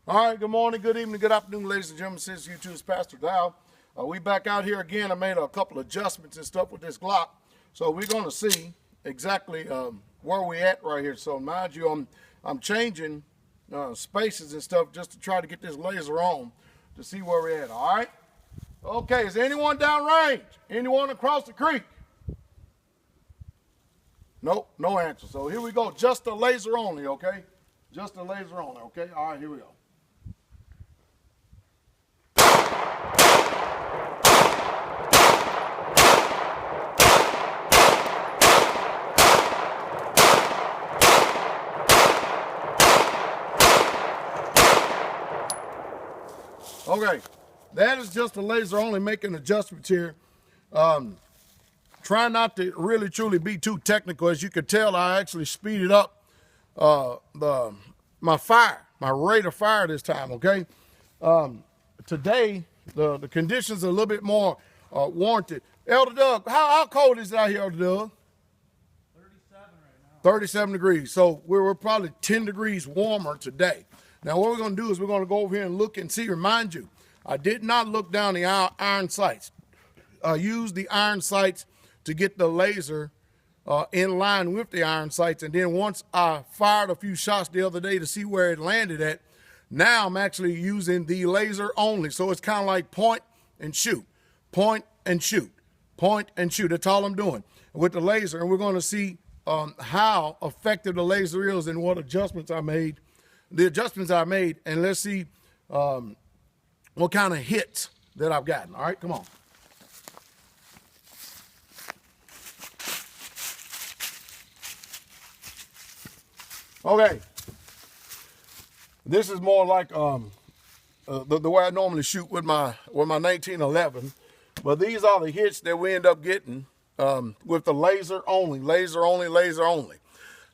All right, good morning, good evening, good afternoon, ladies and gentlemen. Since you two is Pastor Dowell. We back out here again. I made a couple adjustments and stuff with this Glock. So we're going to see exactly where we at right here. So mind you, I'm changing spaces and stuff just to try to get this laser on to see where we're at, all right? Okay, is anyone downrange? Anyone across the creek? Nope, no answer. So here we go, just the laser only, okay? Just the laser only, okay? All right, here we go. Okay, that is just the laser only, making adjustments here. Try not to really truly be too technical. As you can tell, I actually speeded up my rate of fire this time, okay? Today, the conditions are a little bit more warranted. Elder Doug, how cold is it out here, Elder Doug? 37 right now. 37 degrees. So we're probably 10 degrees warmer today. Now, what we're going to do is we're going to go over here and look and see. Remind you, I did not look down the iron sights. I used the iron sights to get the laser in line with the iron sights. And then once I fired a few shots the other day to see where it landed at, now I'm actually using the laser only. So it's kind of like point and shoot, point and shoot, point and shoot. That's all I'm doing with the laser. And we're going to see how effective the laser is and what adjustments I made. And let's see what kind of hits that I've gotten. All right, come on. Okay, this is more like the way I normally shoot with my 1911, but these are the hits that we end up getting with the laser only.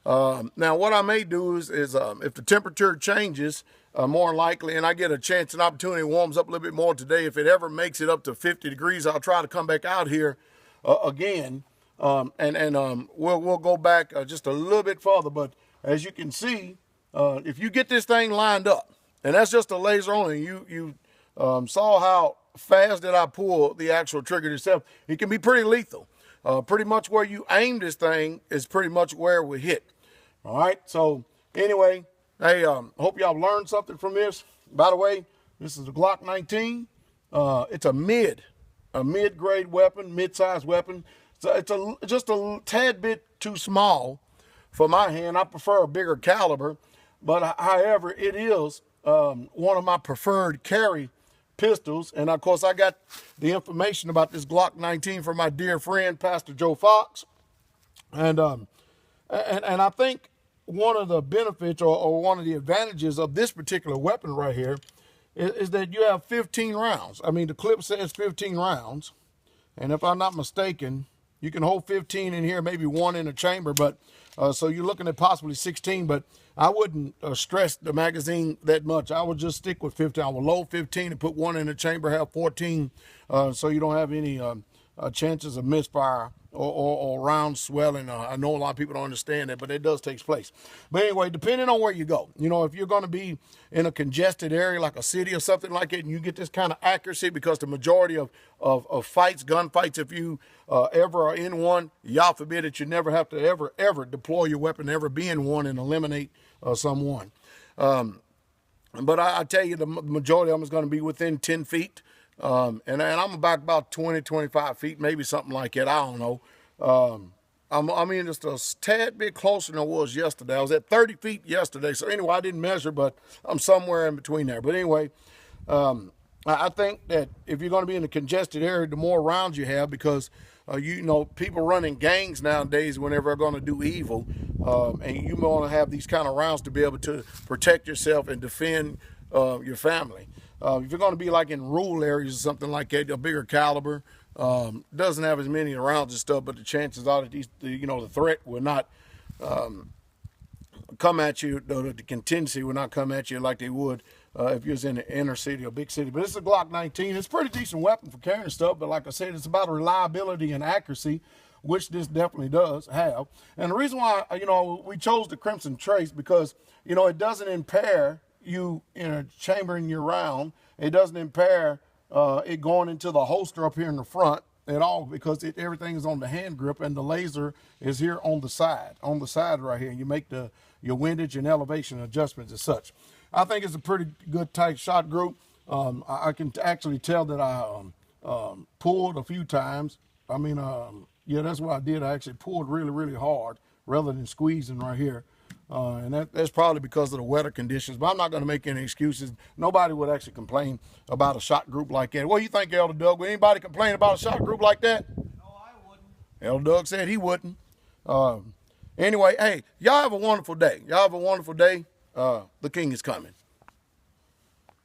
Now, what I may do is if the temperature changes, more likely, and I get a chance and opportunity, warms up a little bit more today. If it ever makes it up to 50 degrees, I'll try to come back out here again, and we'll go back just a little bit further. But as you can see, if you get this thing lined up, and that's just a laser only, you saw how fast that I pull the actual trigger itself. It can be pretty lethal. Pretty much where you aim this thing is pretty much where we hit. All right, so anyway, hey, hope y'all learned something from this. By the way, this is the Glock 19. It's a mid-grade weapon, mid-sized weapon. So it's just a tad bit too small for my hand. I prefer a bigger caliber, but however, it is one of my preferred carry pistols. And of course, I got the information about this Glock 19 from my dear friend, Pastor Joe Fox. And I think one of the benefits or one of the advantages of this particular weapon right here is that you have 15 rounds. I mean, the clip says 15 rounds. And if I'm not mistaken, you can hold 15 in here, maybe one in a chamber. But so you're looking at possibly 16. But I wouldn't stress the magazine that much. I would just stick with 15. I would load 15 and put one in the chamber, have 14, so you don't have any chances of misfire or round swelling. I know a lot of people don't understand that, but it does take place. But anyway, depending on where you go, if you're going to be in a congested area like a city or something like it, and you get this kind of accuracy, because the majority of gunfights, if you ever are in one, y'all forbid that you never have to ever deploy your weapon, ever be in one and eliminate someone. But I tell you, the majority of them is going to be within 10 feet. And I'm about 20, 25 feet, maybe something like that. I don't know. I mean, just a tad bit closer than I was yesterday. I was at 30 feet yesterday. So anyway, I didn't measure, but I'm somewhere in between there. But anyway, I think that if you're going to be in a congested area, the more rounds you have, because people running gangs nowadays whenever they're going to do evil, and you want to have these kind of rounds to be able to protect yourself and defend your family. If you're going to be like in rural areas or something like that, a bigger caliber, doesn't have as many rounds and stuff, but the chances are that the threat will not come at you, the contingency will not come at you like they would if you was in the inner city or big city. But it's a Glock 19. It's a pretty decent weapon for carrying stuff, but like I said, it's about reliability and accuracy, which this definitely does have. And the reason why, we chose the Crimson Trace, because, it doesn't impair you chambering your round. It doesn't impair it going into the holster up here in the front at all, because everything is on the hand grip, and the laser is here on the side right here. You make your windage and elevation adjustments as such. I think it's a pretty good tight shot group. I can actually tell that I pulled a few times. I mean, yeah, that's what I did. I actually pulled really, really hard rather than squeezing right here. And that's probably because of the weather conditions, but I'm not going to make any excuses. Nobody would actually complain about a shot group like that. What do you think, Elder Doug? Would anybody complain about a shot group like that? No, I wouldn't. Elder Doug said he wouldn't. Anyway, hey, y'all have a wonderful day. Y'all have a wonderful day. The king is coming.